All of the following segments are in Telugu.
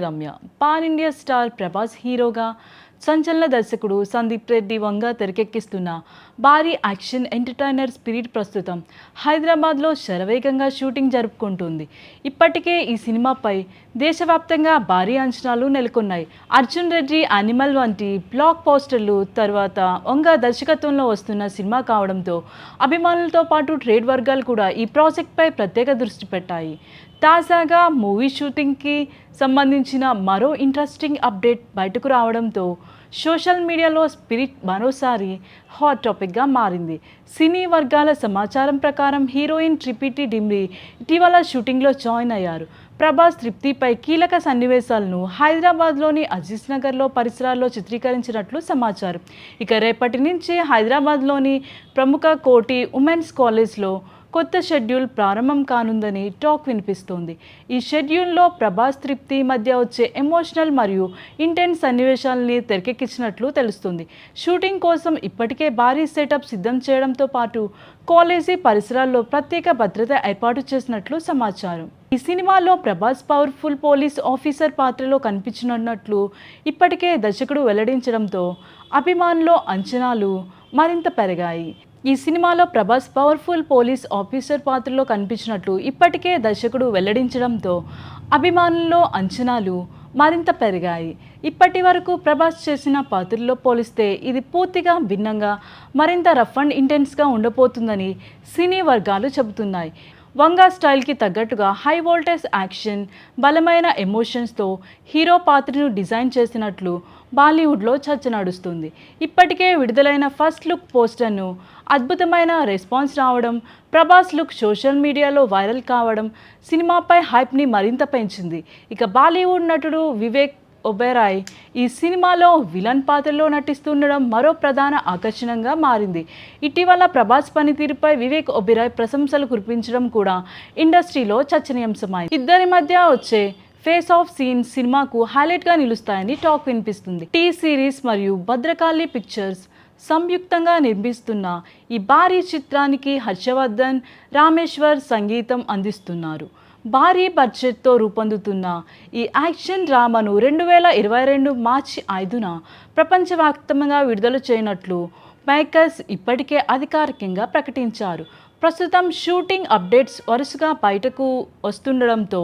Ramya pan India star Prabhas హీరోగా సంచలన దర్శకుడు సందీప్ రెడ్డి వంగ తెరకెక్కిస్తున్న భారీ యాక్షన్ ఎంటర్టైనర్ స్పిరిట్ ప్రస్తుతం హైదరాబాద్లో శరవేగంగా షూటింగ్ జరుపుకుంటుంది. ఇప్పటికే ఈ సినిమాపై దేశవ్యాప్తంగా భారీ అంచనాలు నెలకొన్నాయి. అర్జున్ రెడ్డి యానిమల్ వంటి బ్లాక్ పోస్టర్లు తర్వాత వంగ దర్శకత్వంలో వస్తున్న సినిమా కావడంతో అభిమానులతో పాటు ట్రేడ్ వర్గాలు కూడా ఈ ప్రాజెక్ట్పై ప్రత్యేక దృష్టి పెట్టాయి. తాజాగా మూవీ షూటింగ్కి సంబంధించిన మరో ఇంట్రెస్టింగ్ అప్డేట్ బయటకు రావడంతో సోషల్ మీడియాలో స్పిరిట్ మరోసారి హాట్ టాపిక్గా మారింది. సినీ వర్గాల సమాచారం ప్రకారం హీరోయిన్ ట్రిపిటీ డిమ్రీ ఇటీవల షూటింగ్లో జాయిన్ అయ్యారు. ప్రభాస్ తృప్తిపై కీలక సన్నివేశాలను హైదరాబాద్లోని అజీజ్ నగర్లో పరిసరాల్లో చిత్రీకరించినట్లు సమాచారం. ఇక రేపటి నుంచి హైదరాబాద్లోని ప్రముఖ కోటి ఉమెన్స్ కాలేజ్లో కొత్త షెడ్యూల్ ప్రారంభం కానుందని టాక్ వినిపిస్తోంది. ఈ షెడ్యూల్లో ప్రభాస్ తృప్తి మధ్య వచ్చే ఎమోషనల్ మరియు ఇంటెన్స్ సన్నివేశాలని తెరకెక్కించినట్లు తెలుస్తుంది. షూటింగ్ కోసం ఇప్పటికే భారీ సెటప్ సిద్ధం చేయడంతో పాటు కాలేజీ పరిసరాల్లో ప్రత్యేక భద్రత ఏర్పాటు చేసినట్లు సమాచారం. ఈ సినిమాలో ప్రభాస్ పవర్ఫుల్ పోలీస్ ఆఫీసర్ పాత్రలో కనిపించనున్నట్లు ఇప్పటికే దర్శకుడు వెల్లడించడంతో అభిమానుల అంచనాలు మరింత పెరిగాయి. ఈ సినిమాలో ప్రభాస్ పవర్ఫుల్ పోలీస్ ఆఫీసర్ పాత్రలో కనిపించినట్లు ఇప్పటికే దర్శకుడు వెల్లడించడంతో అభిమానుల్లో అంచనాలు మరింత పెరిగాయి. ఇప్పటి వరకు ప్రభాస్ చేసిన పాత్రల్లో పోలిస్తే ఇది పూర్తిగా భిన్నంగా మరింత రఫ్ అండ్ ఇంటెన్స్గా ఉండబోతుందని సినీ వర్గాలు చెబుతున్నాయి. వంగా స్టైల్కి తగ్గట్టుగా హై వోల్టేజ్ యాక్షన్, బలమైన ఎమోషన్స్తో హీరో పాత్రను డిజైన్ చేసినట్లు బాలీవుడ్లో చర్చ నడుస్తుంది. ఇప్పటికే విడుదలైన ఫస్ట్ లుక్ పోస్టర్ను అద్భుతమైన రెస్పాన్స్ రావడం, ప్రభాస్ లుక్ సోషల్ మీడియాలో వైరల్ కావడం సినిమాపై హైప్ని మరింత పెంచింది. ఇక బాలీవుడ్ నటుడు వివేక్ ఒబెరాయ్ ఈ సినిమాలో విలన్ పాత్రలో నటిస్తుండడం మరో ప్రధాన ఆకర్షణగా మారింది. ఇటీవల ప్రభాస్ పనితీరుపై వివేక్ ఒబెరాయ్ ప్రశంసలు కురిపించడం కూడా ఇండస్ట్రీలో చర్చనీయాంశమైంది. ఇద్దరి మధ్య వచ్చే ఫేస్ ఆఫ్ సీన్ సినిమాకు హైలైట్గా నిలుస్తాయని టాక్ వినిపిస్తుంది. టీ సిరీస్ మరియు భద్రకాళి పిక్చర్స్ సంయుక్తంగా నిర్మిస్తున్న ఈ భారీ చిత్రానికి హర్షవర్ధన్, రామేశ్వర్ సంగీతం అందిస్తున్నారు. భారీ బడ్జెట్తో రూపొందుతున్న ఈ యాక్షన్ డ్రామాను 2022 మార్చి 5న ప్రపంచవ్యాప్తంగా విడుదల చేయనున్నట్లు మేకర్స్ ఇప్పటికే అధికారికంగా ప్రకటించారు. ప్రస్తుతం షూటింగ్ అప్డేట్స్ వరుసగా బయటకు వస్తుండడంతో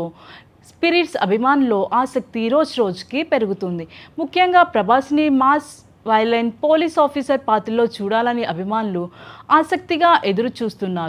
స్పిరిట్స్ అభిమానుల్లో ఆసక్తి రోజుకి పెరుగుతుంది. ముఖ్యంగా ప్రభాస్ని మాస్ వైలెంట్ పోలీస్ ఆఫీసర్ పాత్రలో చూడాలని అభిమానులు ఆసక్తిగా ఎదురు చూస్తున్నారు.